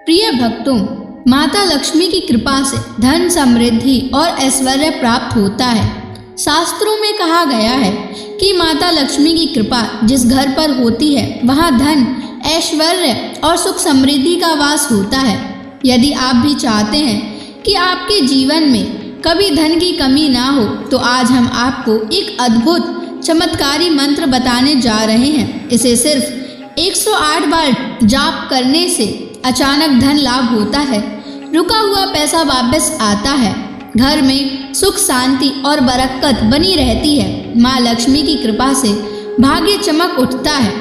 प्रिय भक्तों, माता लक्ष्मी की कृपा से धन, समृद्धि और ऐश्वर्य प्राप्त होता है। शास्त्रों में कहा गया है कि माता लक्ष्मी की कृपा जिस घर पर होती है वहाँ धन, ऐश्वर्य और सुख समृद्धि का वास होता है। यदि आप भी चाहते हैं कि आपके जीवन में कभी धन की कमी ना हो तो आज हम आपको एक अद्भुत चमत्कारी मंत्र बताने जा रहे हैं। इसे सिर्फ 108 बार जाप करने से अचानक धन लाभ होता है, रुका हुआ पैसा वापस आता है, घर में सुख, शांति और बरकत बनी रहती है। माँ लक्ष्मी की कृपा से भाग्य चमक उठता है।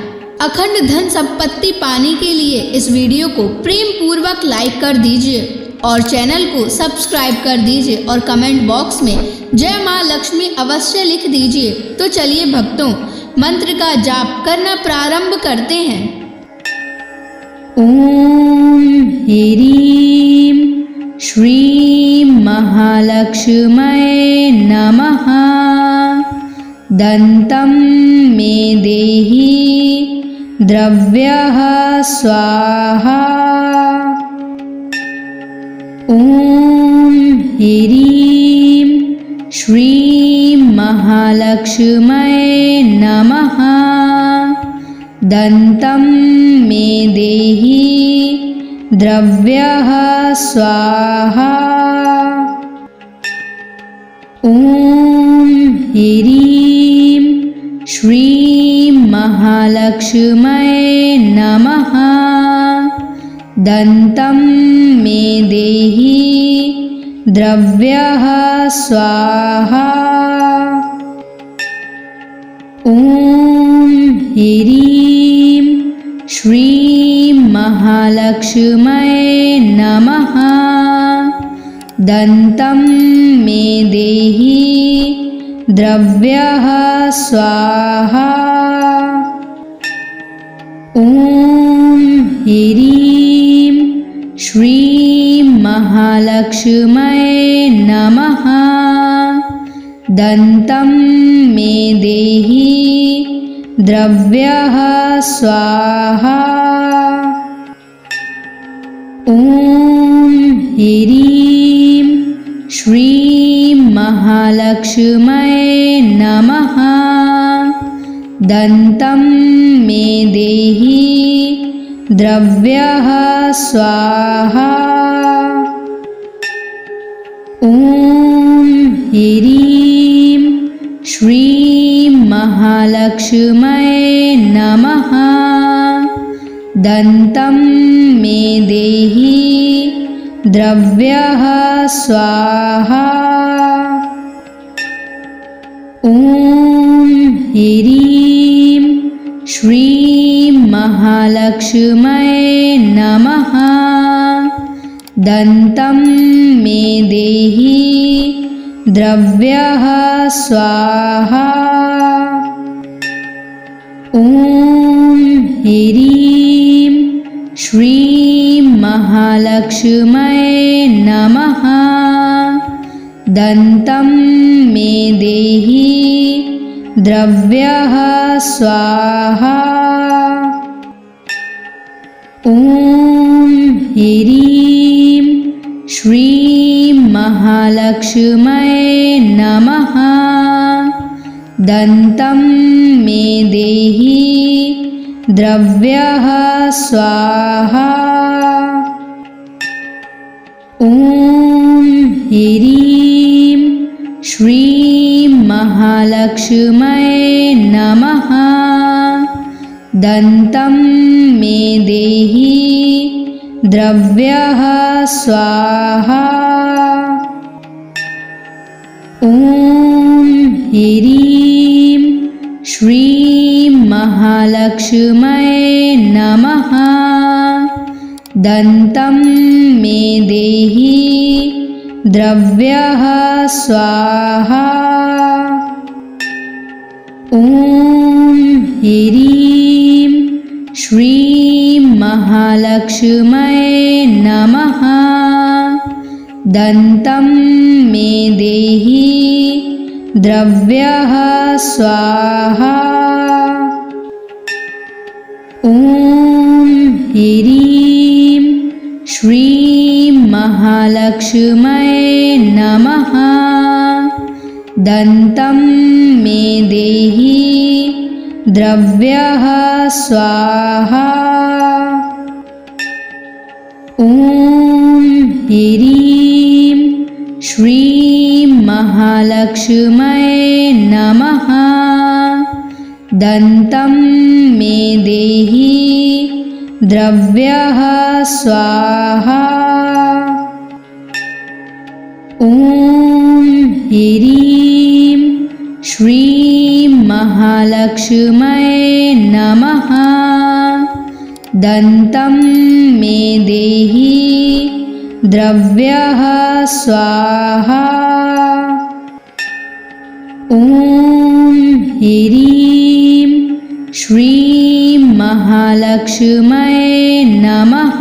अखंड धन संपत्ति पाने के लिए इस वीडियो को प्रेम पूर्वक लाइक कर दीजिए और चैनल को सब्सक्राइब कर दीजिए और कमेंट बॉक्स में जय माँ लक्ष्मी अवश्य लिख दीजिए। तो चलिए भक्तों, मंत्र का जाप करना प्रारंभ करते हैं। ओम ह्रीं श्रीं महालक्ष्म्यै नमः। दन्तं मे देहि द्रव्यः स्वाहा। ओम ह्रीं श्रीं महालक्ष्म्यै नमः। दन्तं मे देहि द्रव्यः स्वाहा। ओम ह्रीं श्रीं महालक्ष्म्यै नमः। दन्तं मे देहि द्रव्यः स्वाहा। ओम ह्रीं श्रीं महालक्ष्म्यै नमः। दन्तं मे देहि द्रव्यः स्वाहा। ओम ह्रीं श्रीं महालक्ष्म्यै नमः। दन्तं मे देहि द्रव्यः स्वाहा। ओम ह्रीं श्रीं महालक्ष्म्यै नमः। दन्तं मे देहि द्रव्यः स्वाहा। ओम ह्रीं श्रीं महालक्ष्म्यै नमः। दन्तं मे देहि द्रव्यः स्वाहा। ओम ह्रीं श्रीं महालक्ष्म्यै नमः। दन्तं मे देहि द्रव्यः स्वाहा। ओम ह्रीं श्रीं महालक्ष्म्यै नमः। दन्तं मे देहि द्रव्यः स्वाहा। ओम ह्रीं श्रीं महालक्ष्म्यै नमः। दन्तं मे देहि द्रव्यः स्वाहा। ओम ह्रीं श्रीं महालक्ष्म्यै नमः। दन्तं मे देहि द्रव्यः स्वाहा। ओम ह्रीं श्रीं महालक्ष्म्यै नमः। दन्तं मे देहि द्रव्यः स्वाहा। ओम ह्रीं श्रीं महालक्ष्म्यै नमः। दन्तं मे देहि द्रव्यः स्वाहा। ओम ह्रीं महालक्ष्म्यै नमः। दन्तं मे देहि द्रव्यः स्वाहा। ॐ ह्रीं श्रीं महालक्ष्म्यै नमः। दन्तं मे देहि द्रव्यः स्वाहा। ॐ ह्रीं श्रीं महालक्ष्म्यै नमः। दन्तं मे देहि द्रव्यः स्वाहा। ॐ ह्रीं श्रीं महालक्ष्म्यै नमः।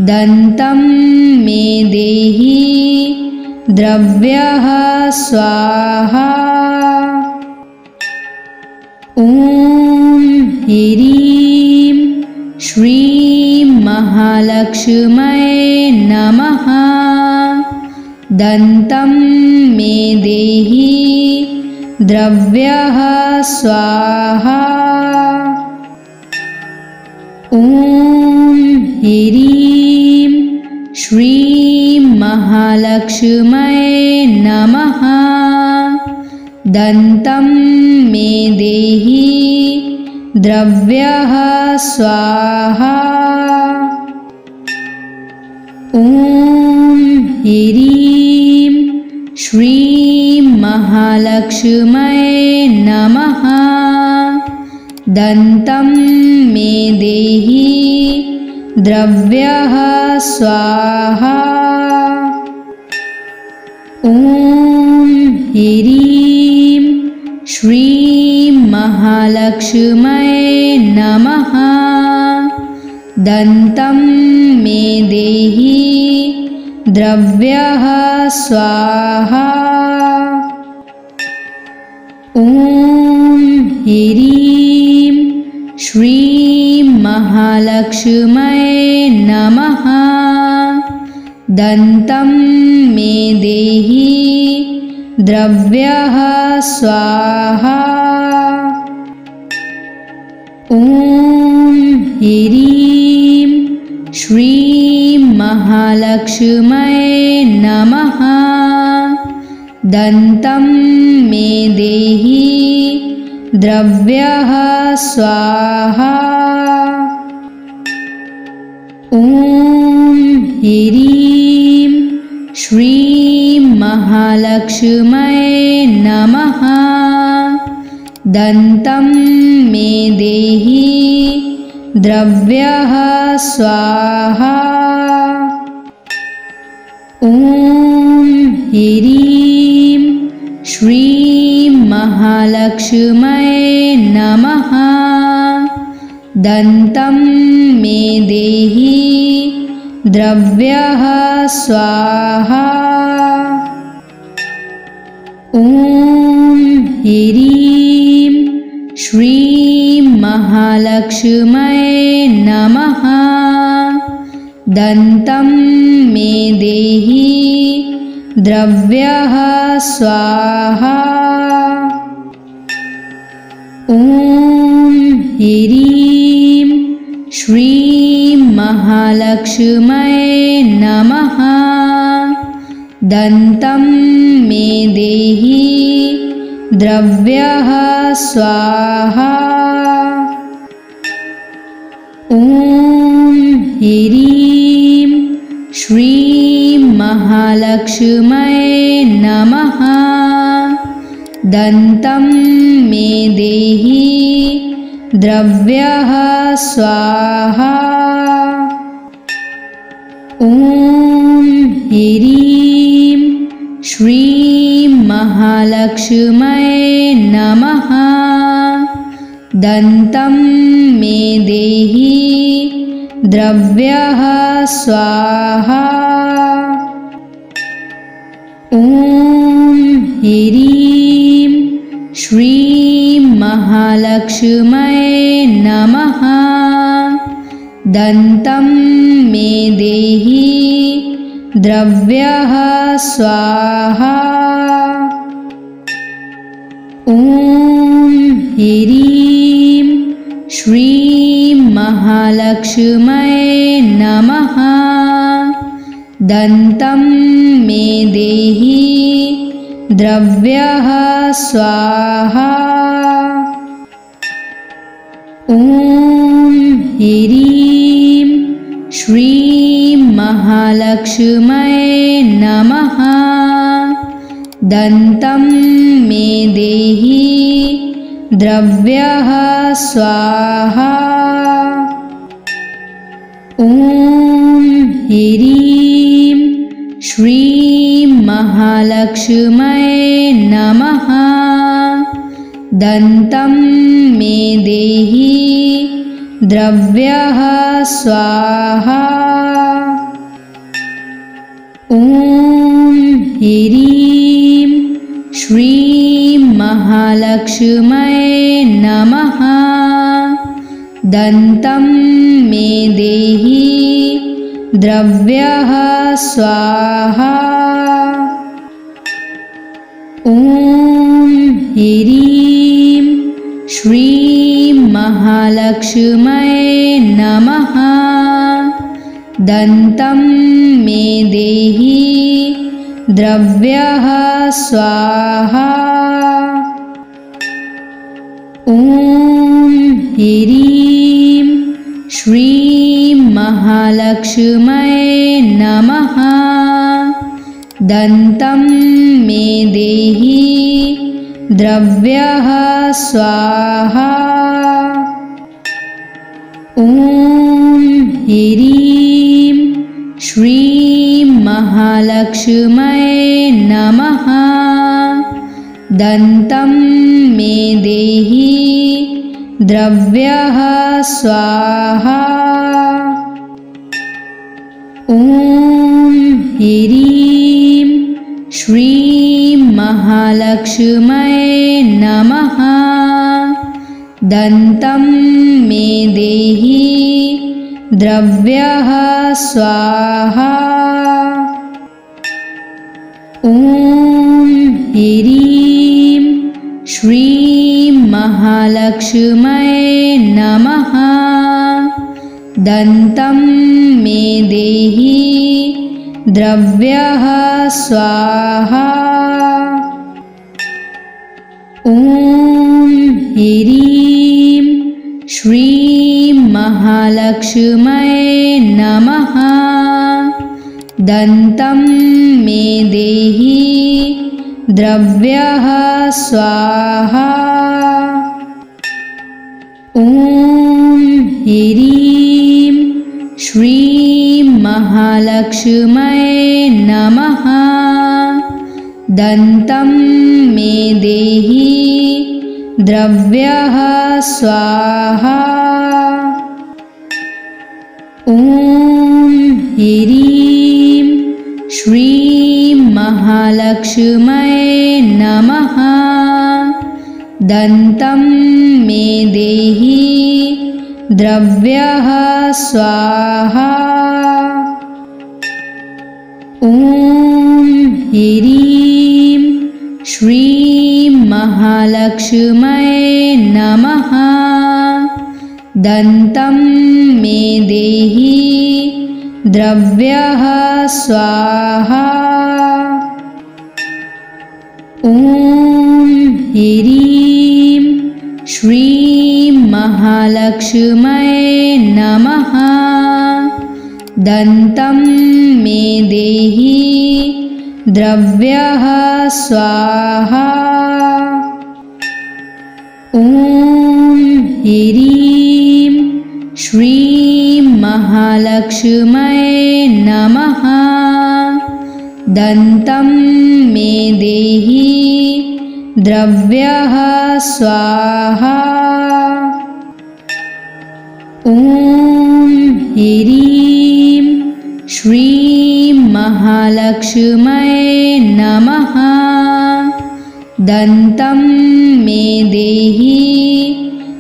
दन्तं मे देहि द्रव्यः स्वाहा। ॐ ह्रीं श्रीं महालक्ष्म्यै नमः। दन्तं मे देहि द्रव्यः स्वाहा। ॐ ह्रीं श्रीं महालक्ष्म्यै नमः। दन्तं मे देहि द्रव्यः स्वाहा। ॐ ह्रीं श्रीं महालक्ष्म्यै नमः। दन्तं मे देहि द्रव्यः स्वाहा। ॐ ह्रीं श्रीं महालक्ष्म्यै नमः। दन्तं मे देहि द्रव्यः स्वाहा। ॐ ह्रीं श्रीं महालक्ष्म्यै नमः। दन्तं मे देहि द्रव्यः स्वाहा। ॐ ह्रीं श्रीं महालक्ष्म्यै नमः। दन्तं मे देहि द्रव्यः स्वाहा। ॐ ह्रीं श्रीं महालक्ष्म्यै नमः। दन्तं मे देहि द्रव्यः स्वाहा। ॐ ह्रीं श्रीं महालक्ष्म्यै नमः। दन्तं मे देहि द्रव्यः स्वाहा। ॐ ह्रीं श्रीं महालक्ष्म्यै नमः। दन्तं मे देहि द्रव्यः स्वाहा। ॐ ह्रीं श्रीं महालक्ष्म्यै नमः। दन्तं मे देहि द्रव्यः स्वाहा। ॐ ह्रीं श्रीं महालक्ष्म्यै नमः। दन्तं मे देहि द्रव्यः स्वाहा। ॐ ह्रीं श्रीं महालक्ष्म्यै नमः। दन्तं मे देहि द्रव्यः स्वाहा। ॐ ह्रीं श्रीं महालक्ष्म्यै नमः। दन्तं मे देहि द्रव्यः स्वाहा। ॐ ह्रीं श्रीं महालक्ष्म्यै नमः। दन्तं मे देहि द्रव्यः स्वाहा। ॐ ह्रीं श्रीं महालक्ष्म्यै नमः। दन्तं मे देहि द्रव्यः स्वाहा। ॐ ह्रीं श्रीं महालक्ष्म्यै नमः। दन्तं मे देहि द्रव्यः स्वाहा। ॐ ह्रीं श्रीं महालक्ष्म्यै नमः। दन्तं मे देहि द्रव्यः स्वाहा। ॐ ह्रीं श्रीं महालक्ष्म्यै नमः। दन्तं मे देहि द्रव्यः स्वाहा। ॐ ह्रीं श्रीं महालक्ष्म्यै नमः। दन्तं मे देहि द्रव्यः स्वाहा। ॐ ह्रीं श्रीं महालक्ष्म्यै नमः। दन्तं मे देहि द्रव्यः स्वाहा। ॐ ह्रीं श्रीं महालक्ष्म्यै नमः। दन्तं मे देहि द्रव्यः स्वाहा। ॐ ह्रीं श्रीं महालक्ष्म्यै नमः। दन्तं मे देहि द्रव्यः स्वाहा। ॐ ह्रीं श्रीं महालक्ष्म्यै नमः। दन्तं मे देहि द्रव्यः स्वाहा। ॐ ह्रीं श्रीं महालक्ष्म्यै नमः। दन्तं मे देहि द्रव्यः स्वाहा। ॐ ह्रीं श्रीं महालक्ष्म्यै नमः। दन्तं मे देहि द्रव्यः स्वाहा। ॐ ह्रीं श्रीं महालक्ष्म्यै नमः। दन्तं मे देहि द्रव्यः स्वाहा। ॐ ह्रीं श्रीं महालक्ष्म्यै नमः। दन्तं मे देहि द्रव्यः स्वाहा। ॐ ह्रीं श्रीं महालक्ष्म्यै नमः। दन्तं मे देहि द्रव्यः स्वाहा। ॐ ह्रीं श्रीं महालक्ष्म्यै नमः। दन्तं मे देहि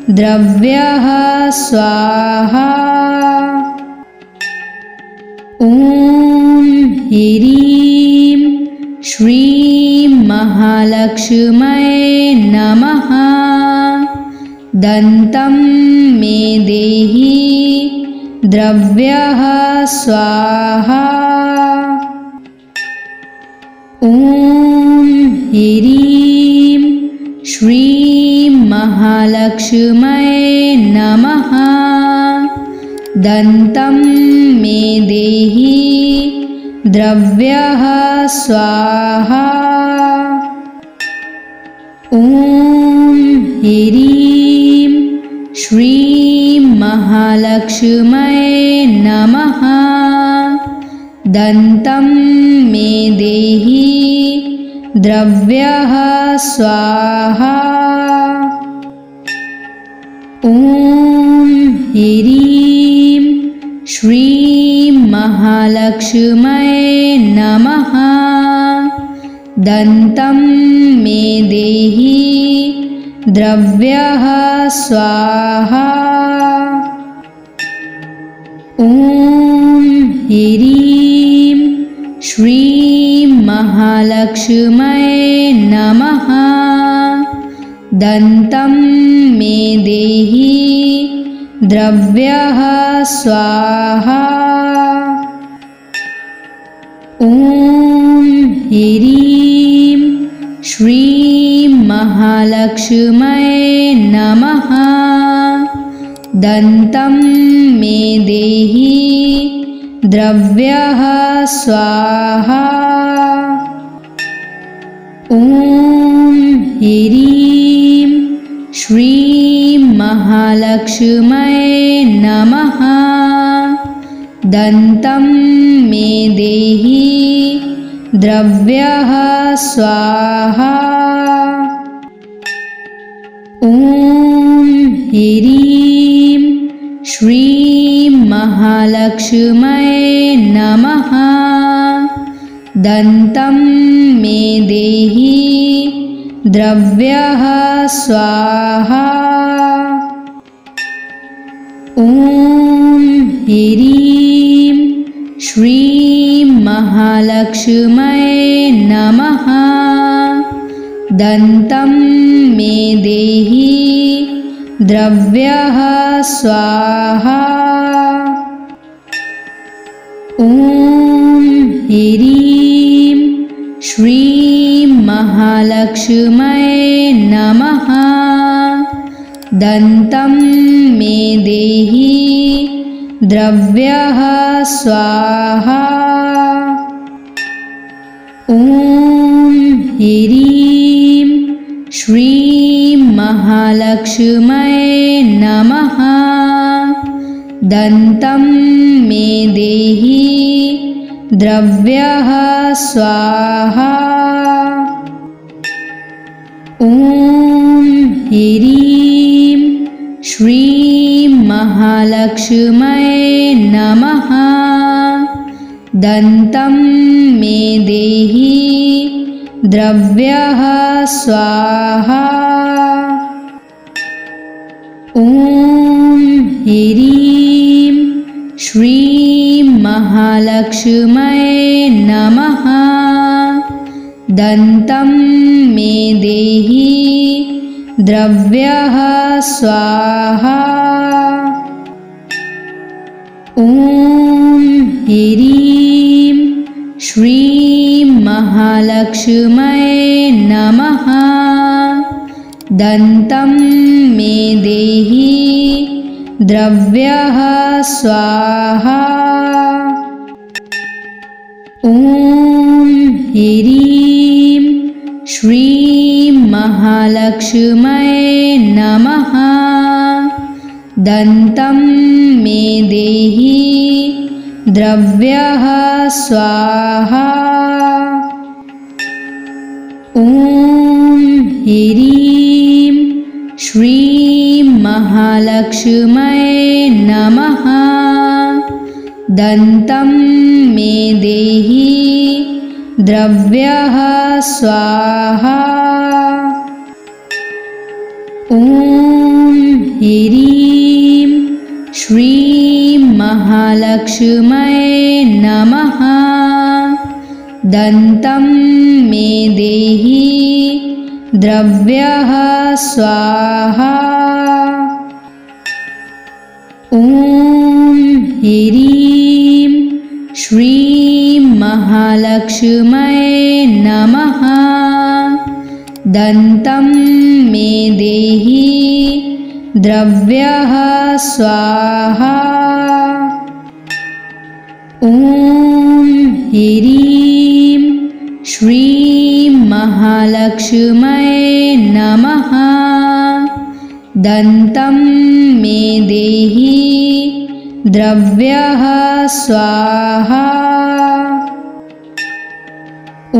द्रव्यः स्वाहा। ॐ ह्रीं श्रीं महालक्ष्म्यै नमः। दन्तं मे देहि द्रव्यः स्वाहा। ॐ ह्रीं श्रीं महालक्ष्म्यै नमः। दन्तं मे देहि द्रव्यः स्वाहा। ॐ ह्रीं श्रीं महालक्ष्म्यै नमः। दन्तं मे देहि द्रव्यः स्वाहा। ॐ ह्रीं श्रीं महालक्ष्म्यै नमः। दन्तं मे देहि द्रव्यः स्वाहा। ॐ ह्रीं श्रीं महालक्ष्म्यै नमः। दन्तं मे देहि द्रव्यः स्वाहा। ॐ ह्रीं श्रीं महालक्ष्म्यै नमः। दन्तं मे देहि द्रव्यः स्वाहा। ॐ ह्रीं श्रीं महालक्ष्म्यै नमः। दन्तं मे देहि द्रव्यः स्वाहा। ॐ ह्रीं श्रीं महालक्ष्म्यै नमः। दन्तं मे देहि द्रव्यः स्वाहा। ॐ ह्रीं श्रीं महालक्ष्म्यै नमः। दन्तं मे देहि द्रव्यः स्वाहा। ॐ ह्रीं श्रीं महालक्ष्म्यै नमः। दन्तं मे देहि द्रव्यः स्वाहा। ॐ ह्रीं श्रीं महालक्ष्म्यै नमः। दन्तं मे देहि द्रव्यः स्वाहा। ॐ ह्रीं श्रीं महालक्ष्म्यै नमः। दन्तं मे देहि द्रव्यः स्वाहा। ॐ ह्रीं श्रीं महालक्ष्म्यै नमः। दन्तं मे देहि द्रव्यः स्वाहा। ॐ ह्रीं श्रीं महालक्ष्म्यै नमः। दन्तं मे देहि द्रव्यः स्वाहा। ॐ ह्रीं श्रीं महालक्ष्म्यै नमः। दन्तं मे देहि द्रव्यः स्वाहा। ॐ ह्रीं श्रीं महालक्ष्म्यै नमः। दन्तं मे देहि द्रव्यः स्वाहा। ॐ ह्रीं श्रीं महालक्ष्म्यै नमः। दन्तं मे देहि द्रव्यः स्वाहा। ॐ ह्रीं श्रीं महालक्ष्म्यै नमः। दन्तं मे देहि द्रव्यः स्वाहा। ॐ ह्रीं श्रीं महालक्ष्म्यै नमः। दन्तं मे देहि द्रव्यः स्वाहा। ॐ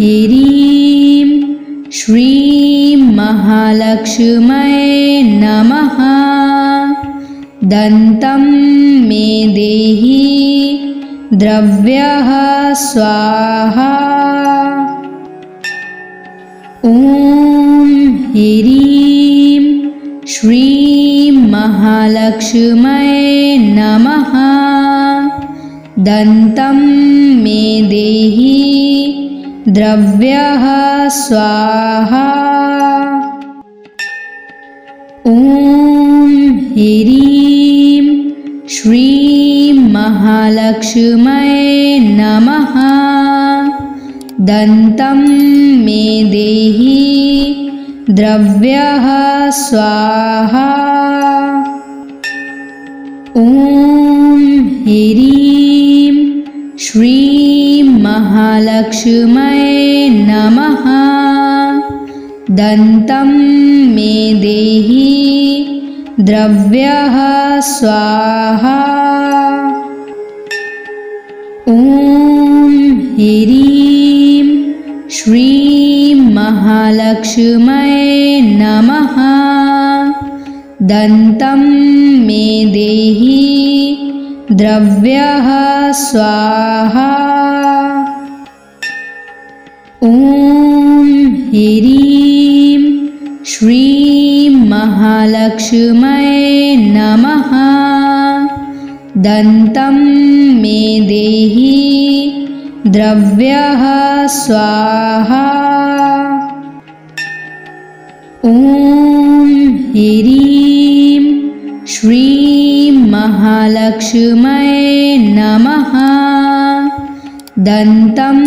ह्रीं श्रीं महालक्ष्म्यै नमः। दन्तं मे देहि द्रव्यः स्वाहा। ॐ ह्रीं श्रीं महालक्ष्म्यै नमः। दन्तं मे देहि द्रव्यः स्वाहा। ॐ ह्रीं श्रीं महालक्ष्म्यै नमः। दन्तं मे देहि द्रव्यः स्वाहा। ॐ ह्रीं श्रीं महालक्ष्म्यै नमः। दन्तं मे देहि द्रव्यः स्वाहा। ॐ ह्रीं श्रीं महालक्ष्म्यै नमः। दन्तं मे देहि द्रव्यः स्वाहा। ॐ ह्रीं श्रीं महालक्ष्म्यै नमः। दन्तं मे देहि द्रव्यः स्वाहा। ॐ ह्रीं श्रीं महालक्ष्म्यै नमः। दन्तं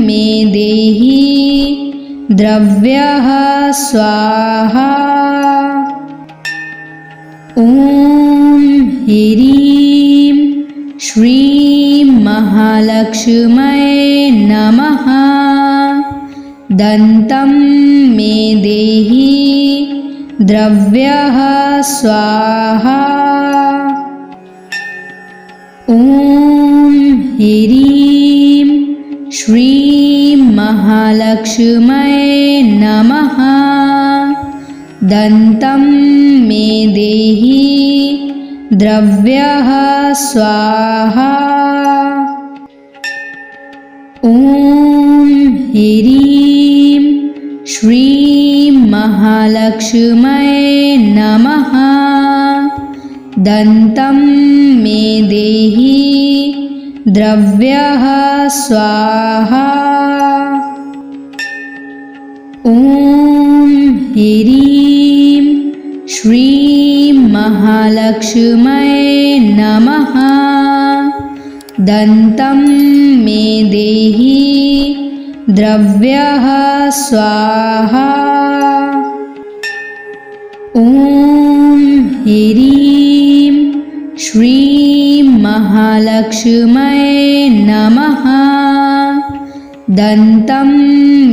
मे देहि द्रव्यः स्वाहा। ॐ ह्रीं श्रीं महालक्ष्म्यै नमः। दन्तं मे देहि द्रव्यः स्वाहा। ॐ ह्रीं श्रीं महालक्ष्म्यै नमः। दन्तं मे देहि द्रव्यः स्वाहा। ॐ ह्रीं श्रीं महालक्ष्म्यै नमः। दन्तं मे देहि द्रव्यः स्वाहा। ॐ ह्रीं श्रीं महालक्ष्म्यै नमः। दन्तं मे देहि द्रव्यः स्वाहा। ॐ ह्रीं श्रीं महालक्ष्म्यै नमः। दन्तं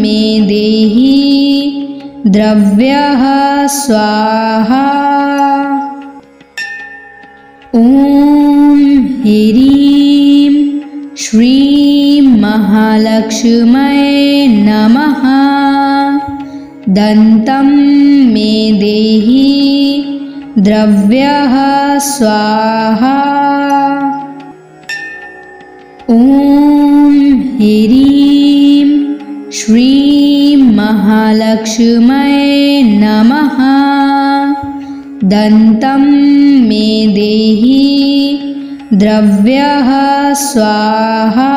मे देहि द्रव्यः स्वाहा। ॐ ह्रीं श्रीं महालक्ष्म्यै नमः। दन्तं मे देहि द्रव्यः स्वाहा। ॐ ह्रीं श्रीं महालक्ष्म्यै नमः। दन्तं मे देहि द्रव्यः स्वाहा।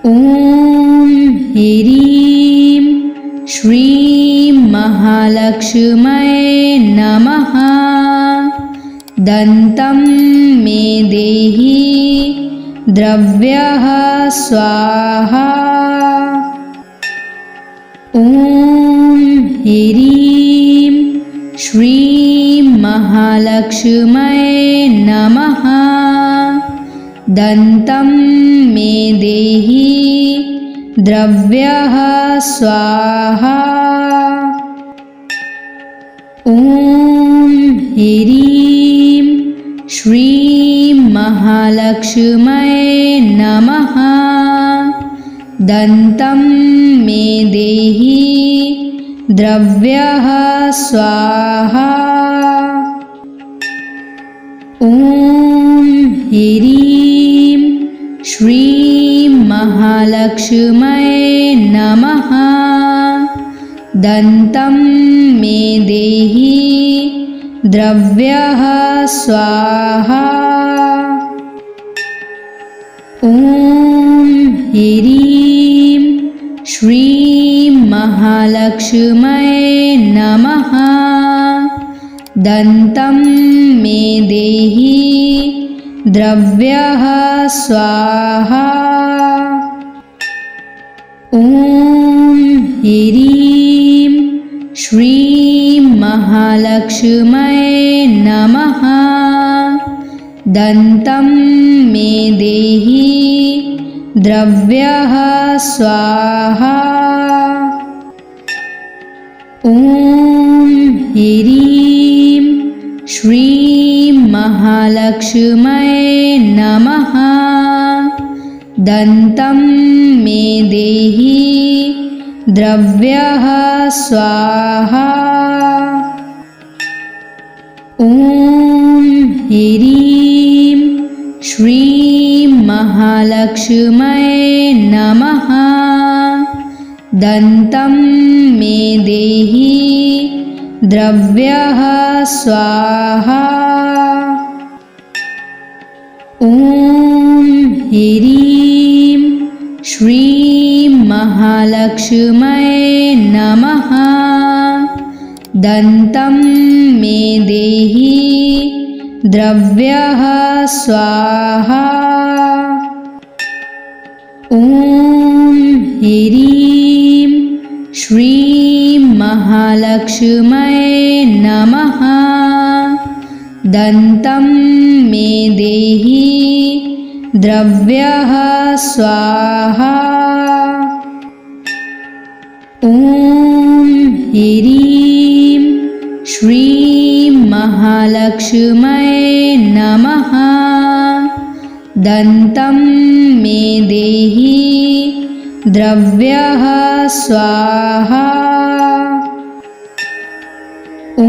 ॐ ह्रीं श्रीं महालक्ष्म्यै नमः। दन्तं मे देहि द्रव्यः स्वाहा। ॐ ह्रीं श्रीं महालक्ष्म्यै नमः। दन्तं मे देहि द्रव्यः स्वाहा। ॐ ह्रीं श्रीं महालक्ष्म्यै नमः। दन्तं मे देहि द्रव्यः स्वाहा। ॐ ह्रीं श्रीं महालक्ष्म्यै नमः। दन्तं मे देहि द्रव्यः स्वाहा। ॐ ह्रीं श्रीं महालक्ष्म्यै नमः। दन्तं मे देहि द्रव्यः स्वाहा। ॐ ह्रीं श्रीं महालक्ष्म्यै नमः। दन्तं मे देहि द्रव्यः स्वाहा। ॐ ह्रीं श्रीं महालक्ष्म्यै नमः। दन्तं मे देहि द्रव्यः स्वाहा। ॐ ह्रीं श्रीं महालक्ष्म्यै नमः। दन्तं मे देहि द्रव्यः स्वाहा। ॐ ह्रीं श्रीं महालक्ष्म्यै नमः। दन्तं मे देहि द्रव्यः स्वाहा। ॐ ह्रीं श्रीं महालक्ष्म्यै नमः। दन्तं मे देहि द्रव्यः स्वाहा। ॐ ह्रीं श्रीं महालक्ष्म्यै नमः। दन्तं मे देहि द्रव्यः स्वाहा। ॐ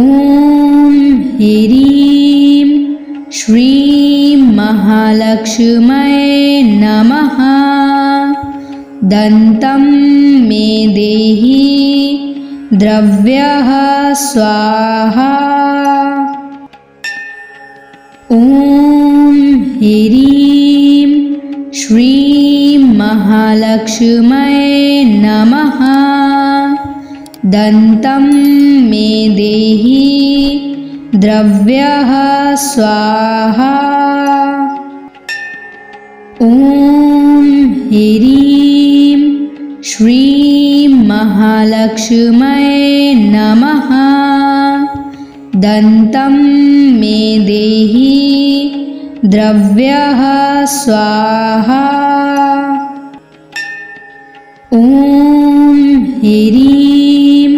ह्रीं श्रीं महालक्ष्म्यै नमः। दन्तं मे देहि द्रव्यः स्वाहा। ॐ ह्रीं श्रीं महालक्ष्म्यै नमः। दन्तं मे देहि द्रव्यः स्वाहा। ॐ ह्रीं श्रीं महालक्ष्म्यै नमः। दन्तं मे देहि द्रव्यः स्वाहा। ॐ ह्रीं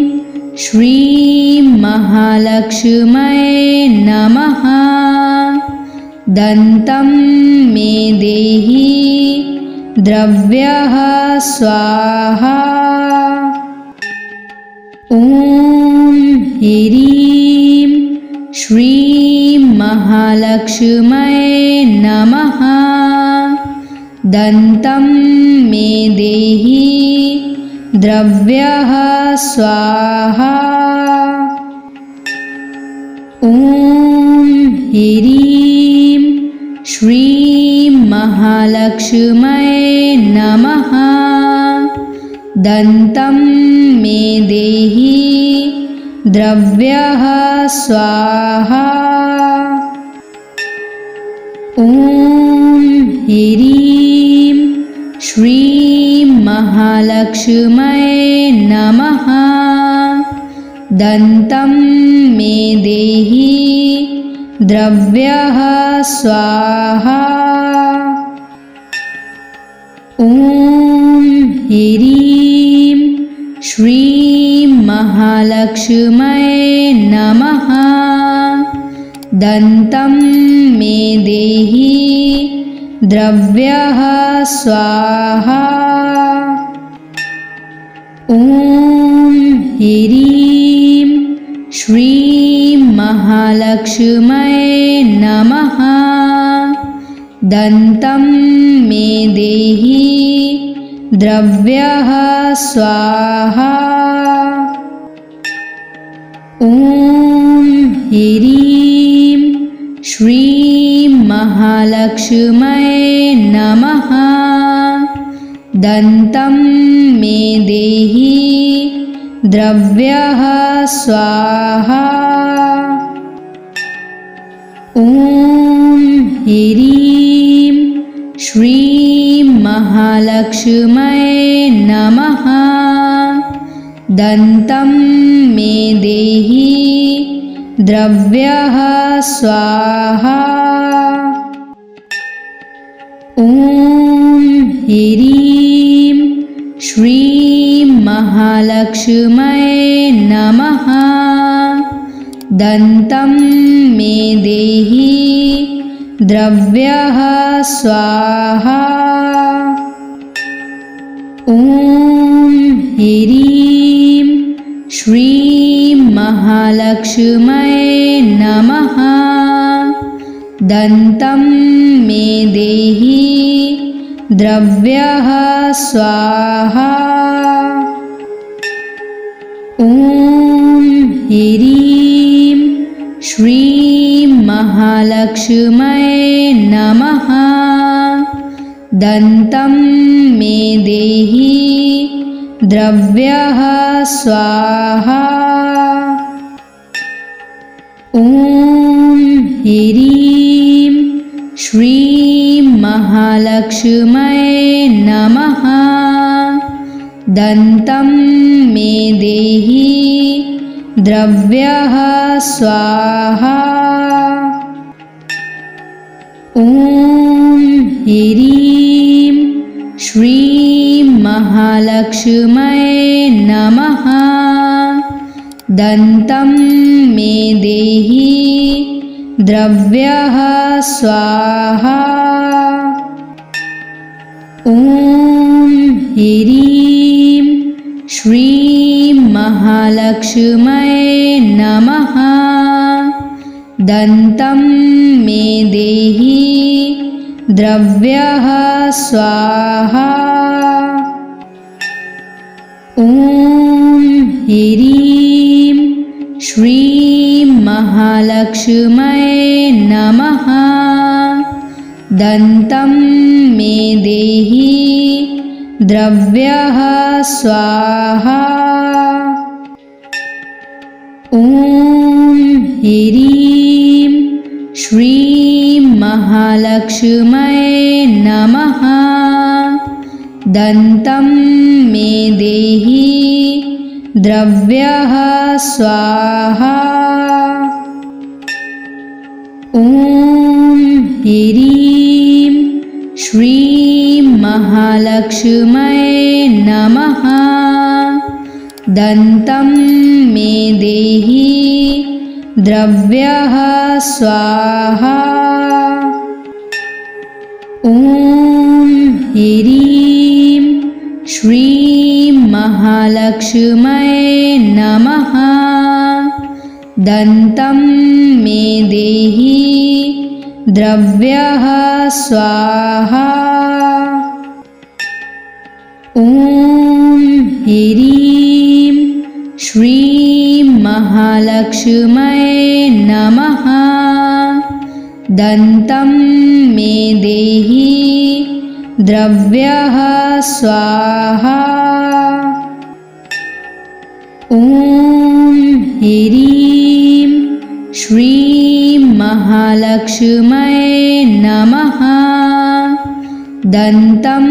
श्रीं महालक्ष्म्यै नमः। दन्तं मे देहि द्रव्यः स्वाहा। ॐ ह्रीं श्रीं महालक्ष्म्यै नमः। दन्तं मे देहि द्रव्यः स्वाहा। ॐ ह्रीं श्रीं महालक्ष्म्यै नमः। दन्तं मे देहि द्रव्यः स्वाहा। ॐ ह्रीं श्रीं महालक्ष्म्यै नमः। दन्तं मे देहि द्रव्यः स्वाहा। ॐ ह्रीं श्रीं महालक्ष्म्यै नमः। दन्तं मे देहि द्रव्यः स्वाहा। ॐ ह्रीं श्रीं महालक्ष्म्यै नमः। दन्तं मे देहि द्रव्यः स्वाहा। ॐ ह्रीं श्रीं महालक्ष्म्यै नमः। दन्तं मे देहि द्रव्यः स्वाहा। ॐ ह्रीं श्रीं महालक्ष्म्यै नमः। दन्तं मे देहि द्रव्यः स्वाहा। ॐ ह्रीं श्रीं महालक्ष्म्यै नमः। दन्तं मे देहि द्रव्यः स्वाहा। ॐ ह्रीं श्रीं महालक्ष्म्यै नमः। दन्तं मे देहि द्रव्यः स्वाहा। ॐ ह्रीं श्रीं महालक्ष्म्यै नमः। दन्तं मे देहि द्रव्यः स्वाहा। ॐ ह्रीं श्रीं महालक्ष्म्यै नमः। दन्तं मे देहि द्रव्यः स्वाहा। ॐ ह्रीं श्रीं महालक्ष्म्यै नमः। दन्तं मे देहि द्रव्यः स्वाहा। ॐ ह्रीं श्रीं महालक्ष्म्यै नमः। दन्तं मे देहि द्रव्यः स्वाहा। ॐ ह्रीं श्रीं महालक्ष्म्यै नमः। दन्तं मे देहि द्रव्यः स्वाहा। ॐ ह्रीं श्रीं महालक्ष्म्यै नमः। दन्तं मे देहि द्रव्यः स्वाहा। ॐ ह्रीं श्रीं महालक्ष्म्यै नमः। दन्तं मे देहि द्रव्यः स्वाहा। ॐ ह्रीं श्रीं महालक्ष्म्यै नमः। दन्तं मे देहि द्रव्यः स्वाहा। ॐ ह्रीं श्रीं महालक्ष्म्यै नमः। दन्तं मे देहि द्रव्यः स्वाहा। ॐ ह्रीं श्रीं महालक्ष्म्यै नमः। दन्तं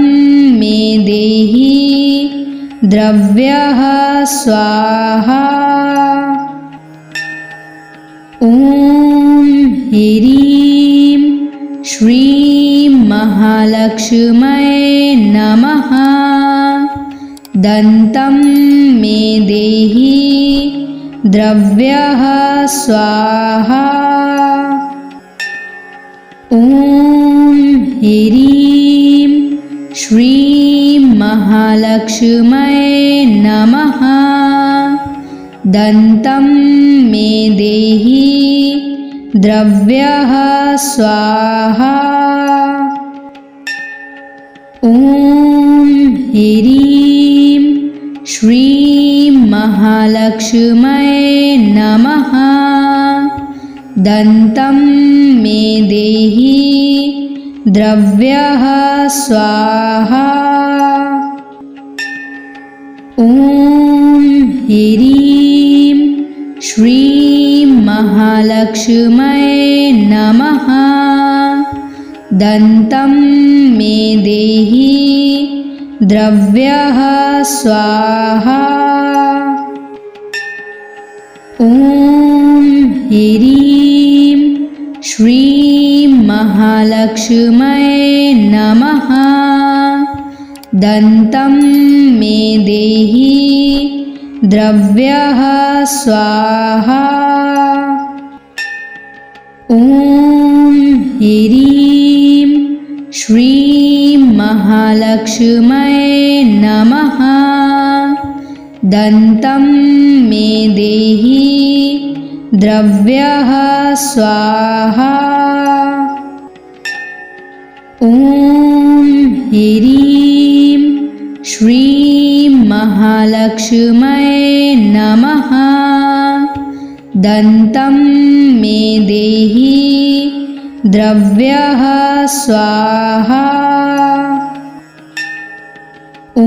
मे देहि द्रव्यः स्वाहा। ॐ ह्रीं श्रीं महालक्ष्म्यै नमः। दन्तं मे देहि द्रव्यः स्वाहा। ॐ ह्रीं श्रीं महालक्ष्म्यै नमः। दन्तं मे देहि द्रव्यः स्वाहा। ॐ ह्रीं श्रीं महालक्ष्म्यै नमः। दन्तं मे देहि द्रव्यः स्वाहा। ॐ ह्रीं श्रीं महालक्ष्म्यै नमः। दन्तं मे देहि द्रव्यः स्वाहा। ॐ ह्रीं श्रीं महालक्ष्म्यै नमः। दन्तं मे देहि द्रव्यः स्वाहा। ॐ ह्रीं श्रीं महालक्ष्म्यै नमः। दन्तं मे देहि द्रव्यः स्वाहा। ॐ ह्रीं श्रीं महालक्ष्म्यै नमः। दन्तं मे देहि द्रव्यः स्वाहा। ॐ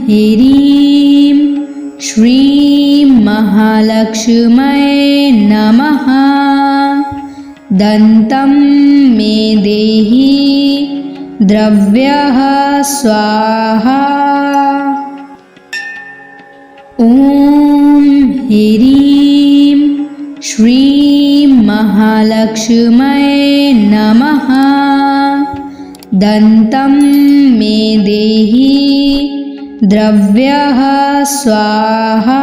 ह्रीं श्रीं महालक्ष्म्यै नमः। दन्तं मे देहि द्रव्यः स्वाहा। ॐ ह्रीं श्रीं महालक्ष्म्यै नमः। दन्तं मे देहि द्रव्यः स्वाहा।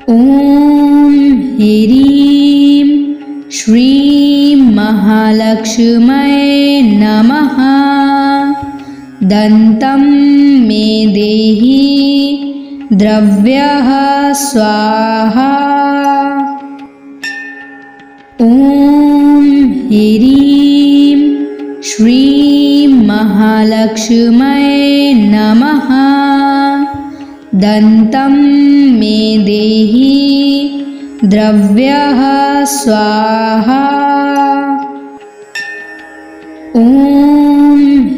ॐ ह्रीं श्रीं महालक्ष्म्यै नमः। दन्तं मे देहि द्रव्यः स्वाहा। ॐ ह्रीं श्रीं महालक्ष्म्यै नमः। दन्तं मे देहि द्रव्यः स्वाहा। ॐ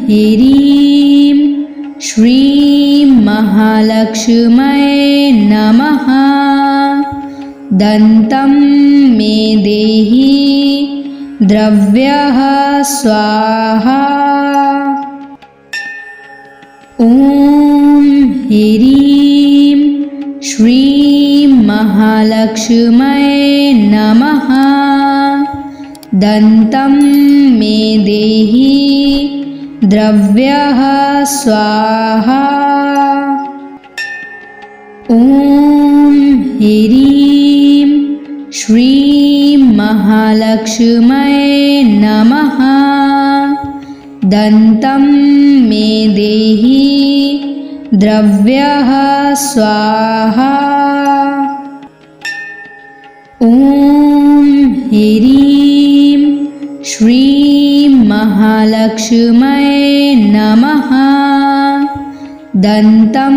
ह्रीं श्रीं महालक्ष्म्यै नमः। दन्तं मे देहि द्रव्यः स्वाहा। ॐ ह्रीं श्रीं महालक्ष्म्यै नमः। दन्तं मे देहि द्रव्यः स्वाहा। ॐ ह्रीं श्रीं महालक्ष्म्यै नमः। दन्तं मे देहि द्रव्यः स्वाहा। ॐ ह्रीं श्रीं महालक्ष्म्यै नमः। दन्तं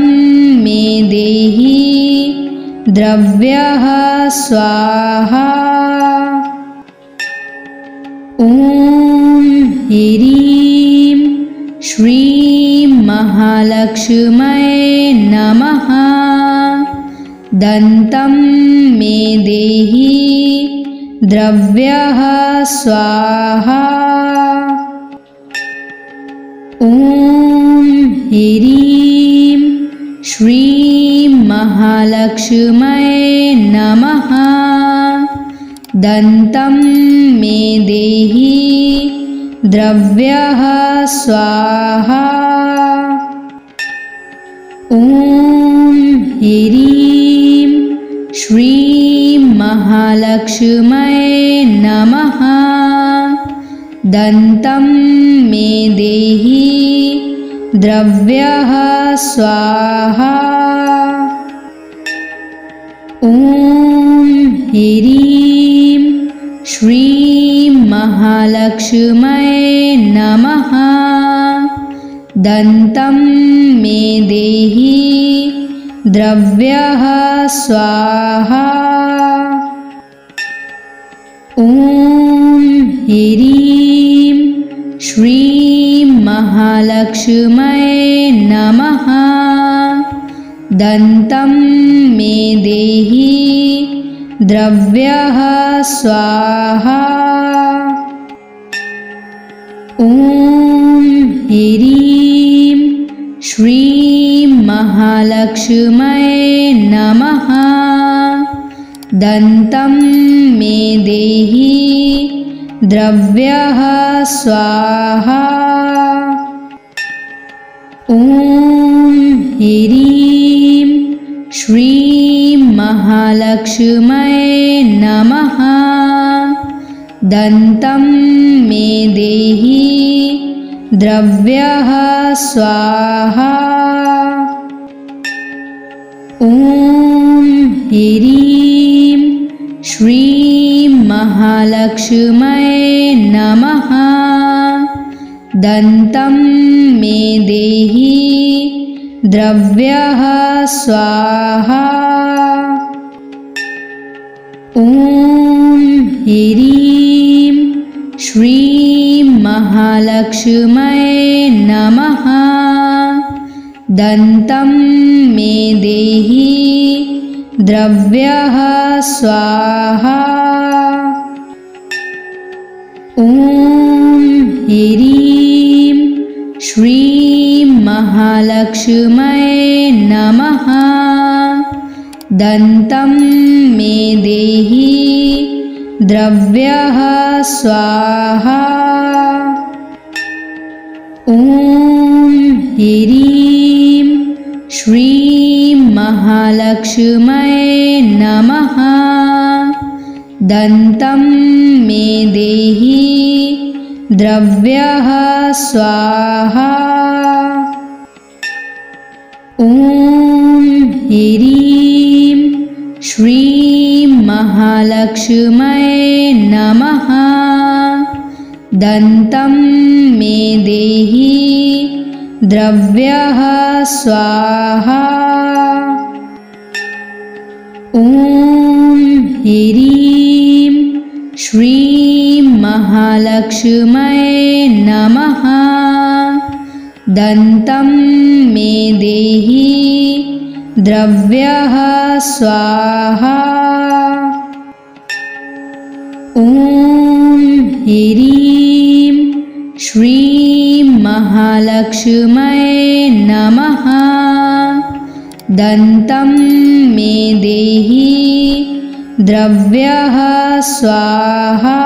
मे देहि द्रव्यः स्वाहा। ॐ ह्रीं श्रीं महालक्ष्म्यै नमः। दन्तं मे देहि द्रव्यः स्वाहा। ॐ ह्रीं श्रीं महालक्ष्म्यै नमः। दन्तं मे देहि द्रव्यः स्वाहा। ॐ ह्रीं श्रीं महालक्ष्म्यै नमः। दन्तं मे देहि द्रव्यः स्वाहा। ॐ ह्रीं श्रीं महालक्ष्म्यै नमः। दन्तं मे देहि द्रव्यः स्वाहा। ॐ ह्रीं श्रीं महालक्ष्म्यै नमः। दन्तं मे देहि द्रव्यः स्वाहा। ॐ ह्रीं श्रीं महालक्ष्म्यै नमः। दन्तं मे देहि द्रव्यः स्वाहा। ॐ ह्रीं श्रीं महालक्ष्म्यै नमः। दन्तं मे देहि द्रव्यः स्वाहा। ॐ ह्रीं श्रीं महालक्ष्म्यै नमः। दन्तं मे देहि द्रव्यः स्वाहा। ॐ ह्रीं श्रीं महालक्ष्म्यै नमः। दन्तं मे देहि द्रव्यः स्वाहा। ॐ ह्रीं श्रीं महालक्ष्म्यै नमः। दन्तं मे देहि द्रव्यः स्वाहा। ॐ ह्रीं श्रीं महालक्ष्म्यै नमः। दन्तं मे देहि द्रव्यः स्वाहा। ॐ ह्रीं श्रीं महालक्ष्म्यै नमः। दन्तं मे देहि द्रव्यः स्वाहा। ॐ ह्रीं श्रीं महालक्ष्म्यै नमः। दन्तं मे देहि द्रव्यः स्वाहा। ॐ ह्रीं श्रीं महालक्ष्म्यै नमः। दन्तं मे देहि द्रव्यः स्वाहा।